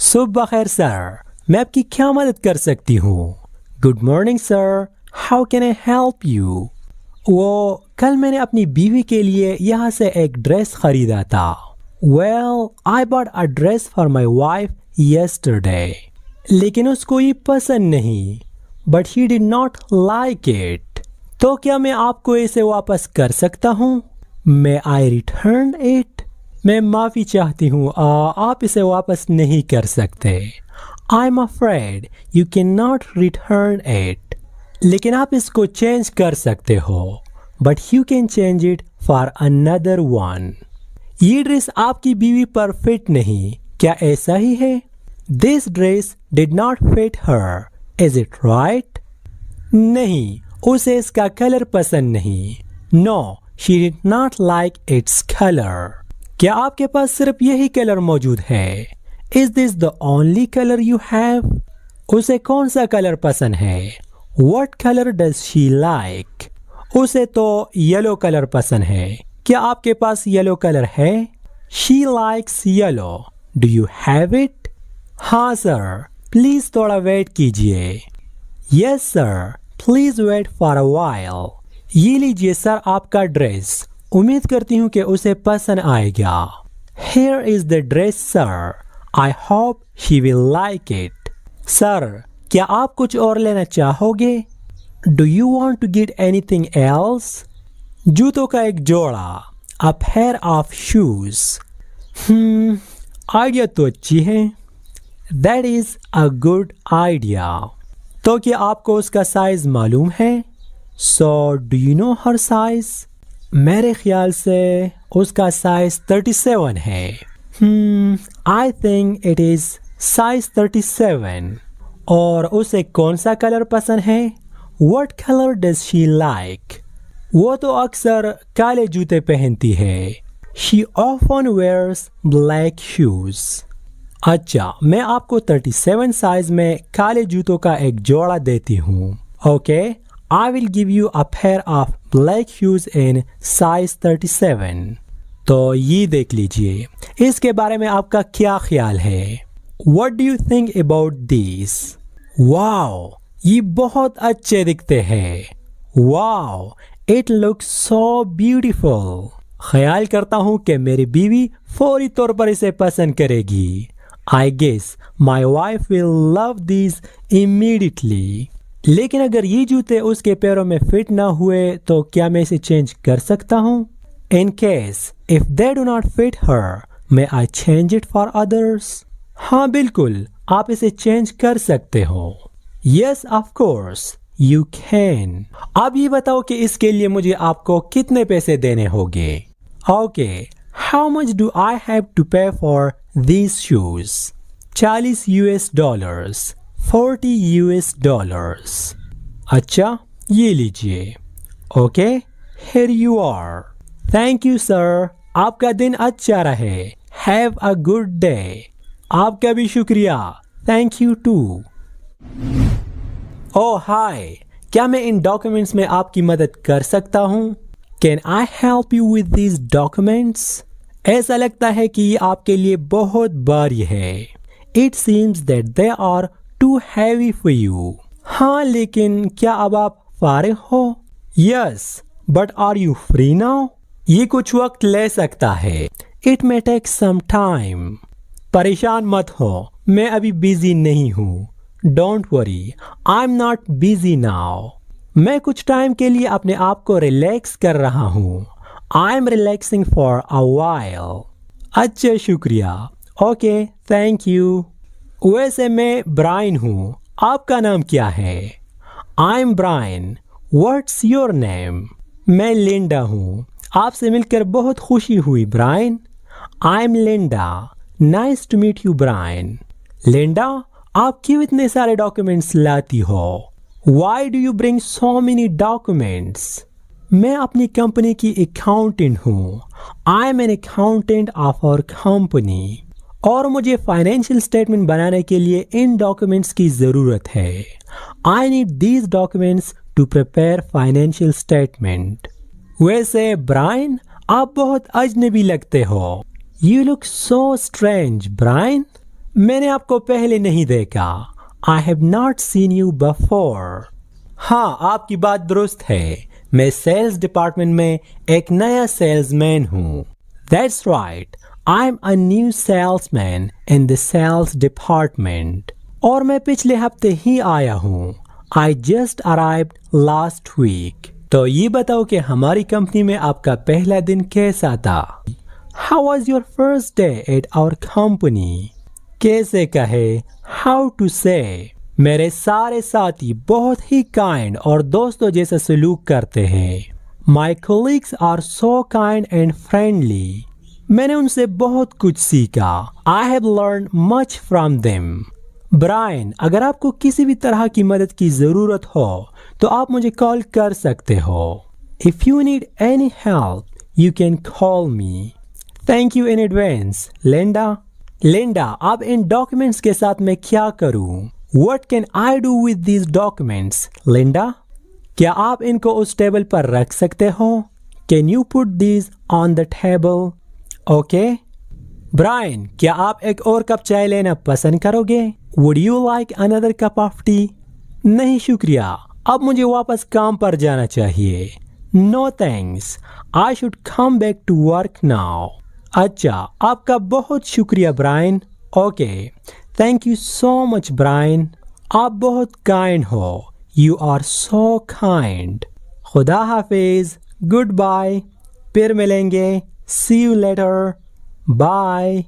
صبح خیر سر، میں آپ کی کیا مدد کر سکتی ہوں؟ Good morning sir, how can I help you? وہ کل میں نے اپنی بیوی کے لیے یہاں سے ایک ڈریس خریدا تھا. Well I bought a dress for my wife yesterday, لیکن اس کو یہ پسند نہیں. But he did not like it. تو کیا میں آپ کو اسے واپس کر سکتا ہوں؟ میں آئی ریٹرن اٹ. میں معافی چاہتی ہوں، آپ اسے واپس نہیں کر سکتے. I am afraid you can not return it. لیکن آپ اس کو چینج کر سکتے ہو. But you can change it for another one. یہ ڈریس آپ کی بیوی پر فٹ نہیں، کیا ایسا ہی ہے؟ This dress did not fit her, is it right? نہیں، اسے اس کا کلر پسند نہیں. No, she did not like its colour. کیا آپ کے پاس صرف یہی کلر موجود ہے؟ Is this the only colour you have? اسے کون سا کلر پسند ہے؟ What colour does she like? اسے تو یلو کلر پسند ہے. کیا آپ کے پاس یلو کلر ہے؟ She likes yellow. Do you have it? ہاں سر، پلیز تھوڑا ویٹ کیجیے. Yes sir, please wait for a while. یہ لیجیے سر آپ کا ڈریس. امید کرتی ہوں کہ اسے پسند آئے گا. Here is the dress sir, I hope she will like it. Sir, کیا آپ کچھ اور لینا چاہو گے؟ Do you want to get anything else? جوتوں کا ایک جوڑا، a pair of shoes. Idea تو اچھی ہے. That is a good idea. تو کیا آپ کو اس کا سائز معلوم ہے؟ So do you know her size? میرے خیال سے اس کا سائز 37 ہے. I think it is size 37. اور اسے کون سا کلر پسند ہے؟ What colour does she like? وہ تو اکثر کالے جوتے پہنتی ہے. شی آفن ویئرس بلیک شوز. اچھا، میں آپ کو 37 سائز میں کالے جوتوں کا ایک جوڑا دیتی ہوں. Okay, I will give you a pair of black shoes in size 37. تو یہ دیکھ لیجئے. اس کے بارے میں آپ کا کیا خیال ہے؟ What do you think about these? Wow! یہ بہت اچھے دکھتے ہیں. Wow! It looks so beautiful. خیال کرتا ہوں کہ میری بیوی فوری طور پر اسے پسند کرے گی. I guess my wife will love these immediately. لیکن اگر یہ جوتے اس کے پیروں میں فٹ نہ ہوئے تو کیا میں اسے چینج کر سکتا ہوں؟ In case if they do not fit her, may I change it for others? ہاں بالکل، آپ اسے چینج کر سکتے ہو. Yes, of course, you can. اب یہ بتاؤ کہ اس کے لیے مجھے آپ کو کتنے پیسے دینے ہوں گے؟ Okay, how much do I have to pay for these shoes? $40. $40. اچھا، یہ لیجئے. Okay, here you are. Thank you sir. آپ کا دن اچھا رہے. Have a good day. آپ کا بھی شکریہ. Thank you too. Oh hi. کیا میں ان ڈاکومنٹس میں آپ کی مدد کر سکتا ہوں؟ Can I help you with these documents? ایسا لگتا ہے کہ یہ آپ کے لیے بہت بھاری ہے. It seems that they are too heavy for you. ہاں، لیکن کیا اب آپ فارغ ہو؟ Yes, but are you free now? یہ کچھ وقت لے سکتا ہے. It may take some time. پریشان مت ہو، میں ابھی بیزی نہیں ہوں. Don't worry, I'm not busy now. میں کچھ ٹائم کے لیے اپنے آپ کو ریلیکس کر رہا ہوں. I'm relaxing for a while. اچھا، شکریہ. Okay, thank you. ویسے میں برائن ہوں. آپ کا نام کیا ہے؟ I'm Brian. What's your name? میں لنڈا ہوں. آپ سے مل کر بہت خوشی ہوئی Brian. I'm Linda. Nice to meet you, Brian. Linda, آپ کیوں اتنے سارے ڈاکومنٹس لاتی ہو؟ Why do you bring so many documents? میں اپنی کمپنی کی اکاؤنٹنٹ ہوں. I'm an accountant of our company. اور مجھے فائنینشیل اسٹیٹمنٹ بنانے کے لیے ان ڈاکومنٹس کی ضرورت ہے. I need these documents to prepare financial statement. ویسے برائن، آپ بہت اجنبی لگتے ہو. You look so strange, Brian. میں نے آپ کو پہلے نہیں دیکھا. I have not seen you before. ہاں آپ کی بات درست ہے. میں سیلز ڈپارٹمنٹ میں ایک نیا سیلز مین ہوں. That's right. I'm a new salesman in the sales department. اور میں پچھلے ہفتے ہی آیا ہوں. I just arrived last week. تو یہ بتاؤ کہ ہماری کمپنی میں آپ کا پہلا دن کیسا تھا؟ How was your first day at our company? کیسے کہے؟ How to say. میرے سارے ساتھی بہت ہی کائنڈ اور دوستوں جیسا سلوک کرتے ہیں. My colleagues are so kind and friendly. میں نے ان سے بہت کچھ سیکھا. I have learned much from them. Brian, اگر آپ کو کسی بھی طرح کی مدد کی ضرورت ہو تو آپ مجھے کال کر سکتے ہو. If you need any help, you can call me. Thank you in advance, Linda. لینڈا، آپ ان ڈاکیومنٹس کے ساتھ میں کیا کروں؟ What can I do with these documents, لینڈا؟ کیا آپ ان کو اس ٹیبل پر رکھ سکتے ہو؟ Can you put these on the table? Okay. Brian, کیا آپ ایک اور کپ چائے لینا پسند کرو گے؟ Would you like another cup of tea? نہیں شکریہ، اب مجھے واپس کام پر جانا چاہیے. No thanks. I should come back to work now. اچھا، آپ کا بہت شکریہ Brian. Okay, thank you so much Brian. آپ بہت کائنڈ ہو. You are so kind. خدا حافظ. Good bye. پھر ملیں گے. See you later. بائے.